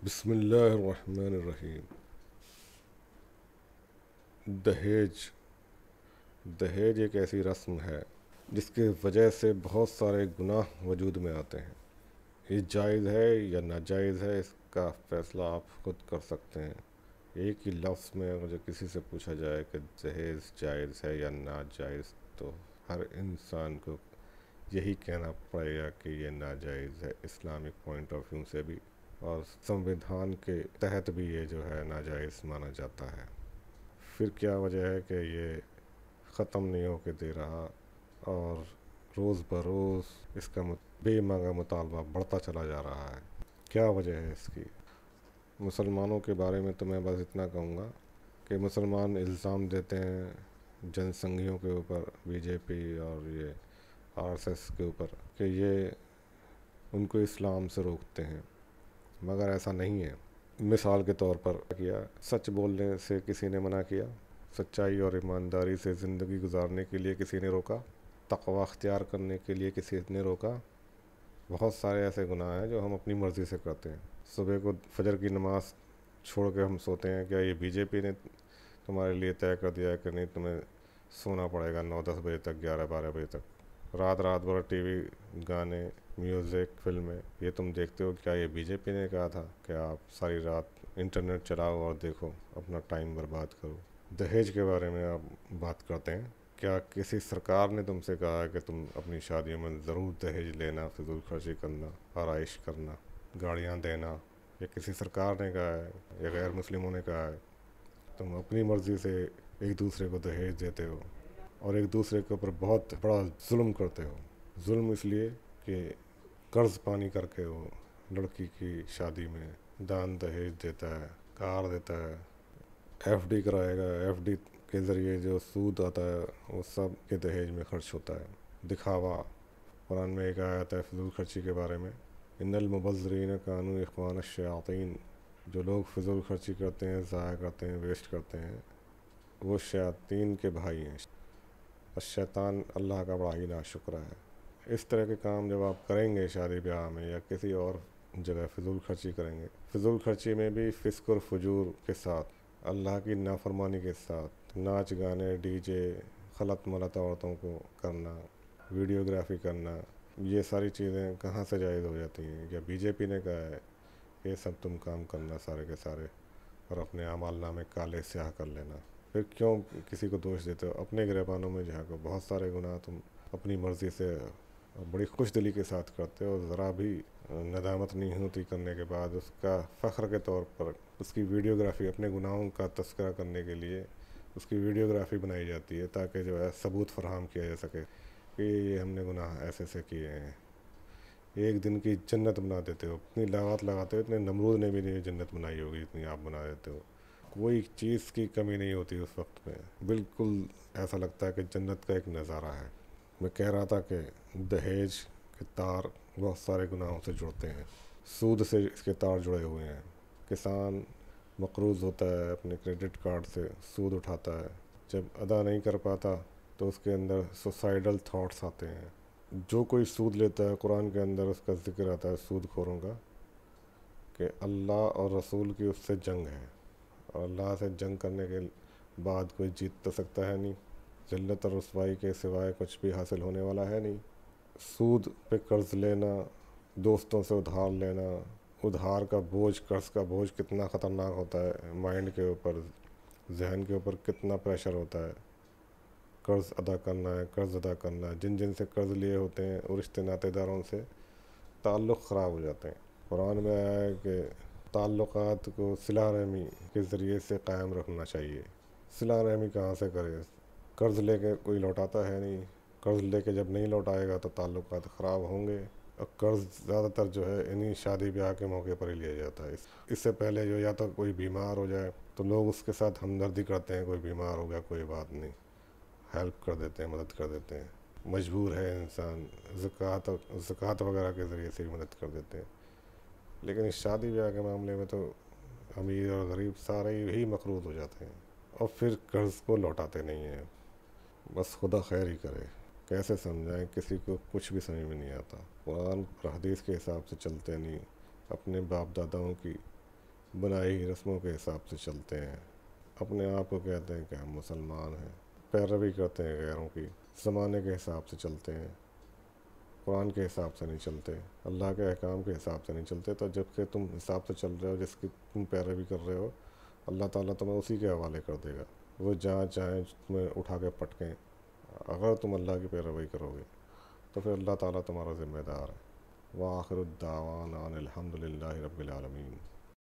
بسم اللہ الرحمن الرحیم۔ دہیج دہیج ایک ایسی رسم ہے جس کی وجہ سے بہت سارے گناہ وجود میں آتے ہیں۔ یہ جائز ہے یا ناجائز ہے، اس کا فیصلہ آپ خود کر سکتے ہیں۔ ایک ہی لفظ میں مجھے کسی سے پوچھا جائے کہ دہیج جائز ہے یا ناجائز، تو ہر انسان کو یہی کہنا پڑے گا کہ یہ ناجائز ہے، اسلامک پوائنٹ آف ویو سے بھی، اور سمویدھان کے تحت بھی یہ جو ہے ناجائز مانا جاتا ہے۔ پھر کیا وجہ ہے کہ یہ ختم نہیں ہو کے دے رہا اور روز بروز اس کا بے معنی مطالبہ بڑھتا چلا جا رہا ہے؟ کیا وجہ ہے اس کی؟ مسلمانوں کے بارے میں تو میں بس اتنا کہوں گا کہ مسلمان الزام دیتے ہیں جن سنگھیوں کے اوپر، بی جے پی اور یہ آر ایس ایس کے اوپر، کہ یہ ان کو اسلام سے روکتے ہیں، مگر ایسا نہیں ہے۔ مثال کے طور پر کیا سچ بولنے سے کسی نے منع کیا؟ سچائی اور ایمانداری سے زندگی گزارنے کے لیے کسی نے روکا؟ تقوی اختیار کرنے کے لیے کسی نے روکا؟ بہت سارے ایسے گناہ ہیں جو ہم اپنی مرضی سے کرتے ہیں۔ صبح کو فجر کی نماز چھوڑ کے ہم سوتے ہیں، کیا یہ بی جے پی نے تمہارے لیے طے کر دیا ہے کہ نہیں تمہیں سونا پڑے گا 9-10 بجے تک، 11-12 بجے تک، رات بھر ٹی وی، گانے، میوزک، فلمیں یہ تم دیکھتے ہو؟ کیا یہ بی جے پی نے کہا تھا کہ آپ ساری رات انٹرنیٹ چلاؤ اور دیکھو، اپنا ٹائم برباد کرو؟ دہیج کے بارے میں آپ بات کرتے ہیں، کیا کسی سرکار نے تم سے کہا ہے کہ تم اپنی شادیوں میں ضرور دہیج لینا، فضول خرچی کرنا، آرائش کرنا، گاڑیاں دینا؟ یا کسی سرکار نے کہا ہے یا غیر مسلموں نے کہا ہے؟ تم اپنی مرضی سے ایک دوسرے کو دہیج دیتے ہو اور ایک دوسرے کے اوپر بہت بڑا ظلم کرتے ہو۔ ظلم اس لیے کہ قرض پانی کر کے وہ لڑکی کی شادی میں دان دہیج دیتا ہے، کار دیتا ہے، ایف ڈی کرائے گا، ایف ڈی کے ذریعے جو سود آتا ہے وہ سب کے دہیج میں خرچ ہوتا ہے۔ دکھاوا، قرآن میں ایک آیت ہے فضول خرچی کے بارے میں، ان المبذرین کانوا اخوان الشیاطین، جو لوگ فضول خرچی کرتے ہیں، ضائع کرتے ہیں، ویسٹ کرتے ہیں، وہ شیاطین کے بھائی ہیں۔ الشیطان اللہ کا بڑا ہی ناشکرا ہے۔ اس طرح کے کام جب آپ کریں گے شادی بیاہ میں یا کسی اور جگہ فضول خرچی کریں گے، فضول خرچی میں بھی فسق اور فجور کے ساتھ، اللہ کی نافرمانی کے ساتھ، ناچ گانے، ڈی جے، خلط ملط عورتوں کو کرنا، ویڈیوگرافی کرنا، یہ ساری چیزیں کہاں سے جائز ہو جاتی ہیں؟ یا بی جے پی نے کہا ہے یہ سب تم کام کرنا سارے کے سارے اور اپنے اعمال نامے کالے سیاہ کر لینا؟ پھر کیوں کسی کو دوش دیتے ہو؟ اپنے گریبانوں میں جھانکو، بہت سارے گناہ تم اپنی مرضی سے بڑی خوش دلی کے ساتھ کرتے ہو، ذرا بھی ندامت نہیں ہوتی کرنے کے بعد، اس کا فخر کے طور پر اس کی ویڈیوگرافی، اپنے گناہوں کا تذکرہ کرنے کے لیے اس کی ویڈیوگرافی بنائی جاتی ہے تاکہ جو ہے ثبوت فراہم کیا جا سکے کہ یہ ہم نے گناہ ایسے سے کیے ہیں۔ ایک دن کی جنت بنا دیتے ہو، اتنی لاغت لگاتے ہو، اتنے نمرود نے بھی نہیں جنت بنائی ہوگی اتنی آپ بنا دیتے ہو۔ کوئی چیز کی کمی نہیں ہوتی اس وقت میں، بالکل ایسا لگتا ہے کہ جنت کا ایک نظارہ ہے۔ میں کہہ رہا تھا کہ دہیج کے تار بہت سارے گناہوں سے جڑتے ہیں، سود سے اس کے تار جڑے ہوئے ہیں۔ کسان مقروض ہوتا ہے، اپنے کریڈٹ کارڈ سے سود اٹھاتا ہے، جب ادا نہیں کر پاتا تو اس کے اندر سوسائیڈل تھاٹس آتے ہیں۔ جو کوئی سود لیتا ہے، قرآن کے اندر اس کا ذکر آتا ہے سود خوروں کا، کہ اللہ اور رسول کی اس سے جنگ ہے، اور اللہ سے جنگ کرنے کے بعد کوئی جیت تو سکتا ہے نہیں، ذلت اور رسوائی کے سوائے کچھ بھی حاصل ہونے والا ہے نہیں۔ سود پہ قرض لینا، دوستوں سے ادھار لینا، ادھار کا بوجھ، قرض کا بوجھ کتنا خطرناک ہوتا ہے، مائنڈ کے اوپر، ذہن کے اوپر کتنا پریشر ہوتا ہے۔ قرض ادا کرنا ہے، قرض ادا کرنا ہے، جن جن سے قرض لیے ہوتے ہیں اور رشتے ناتے داروں سے تعلق خراب ہو جاتے ہیں۔ قرآن میں آیا ہے کہ تعلقات کو صلہ رحمی کے ذریعے سے قائم رکھنا چاہیے۔ صلہ رحمی کہاں سے کرے؟ قرض لے کے کوئی لوٹاتا ہے نہیں، قرض لے کے جب نہیں لوٹائے گا تو تعلقات خراب ہوں گے۔ اور قرض زیادہ تر جو ہے انہی شادی بیاہ کے موقع پر ہی لیا جاتا ہے۔ اس سے پہلے جو یا تو کوئی بیمار ہو جائے تو لوگ اس کے ساتھ ہمدردی کرتے ہیں، کوئی بیمار ہو گیا کوئی بات نہیں، ہیلپ کر دیتے ہیں، مدد کر دیتے ہیں، مجبور ہے انسان، زکوٰۃ وغیرہ کے ذریعے سے ہی مدد کر دیتے ہیں۔ لیکن اس شادی بیاہ کے معاملے میں تو امیر اور غریب سارے ہی مقروض ہو جاتے ہیں اور پھر قرض کو لوٹاتے نہیں ہیں۔ بس خدا خیر ہی کرے، کیسے سمجھائیں، کسی کو کچھ بھی سمجھ میں نہیں آتا۔ قرآن اور حدیث کے حساب سے چلتے نہیں، اپنے باپ داداؤں کی بنائی ہوئی رسموں کے حساب سے چلتے ہیں، اپنے آپ کو کہتے ہیں کہ ہم مسلمان ہیں، پیروی کرتے ہیں غیروں کی، زمانے کے حساب سے چلتے ہیں، قرآن کے حساب سے نہیں چلتے، اللہ کے احکام کے حساب سے نہیں چلتے، تو جب کہ تم حساب سے چل رہے ہو جس کی تم پیروی کر رہے ہو، اللہ تعالیٰ تمہیں اسی کے حوالے کر دے گا، وہ جہاں چاہیں تمہیں اٹھا کے پٹکیں۔ اگر تم اللہ کی پیروی کرو گے تو پھر اللہ تعالیٰ تمہارا ذمہ دار ہے۔ وآخر الدعوانا ان الحمد للہ رب العالمین۔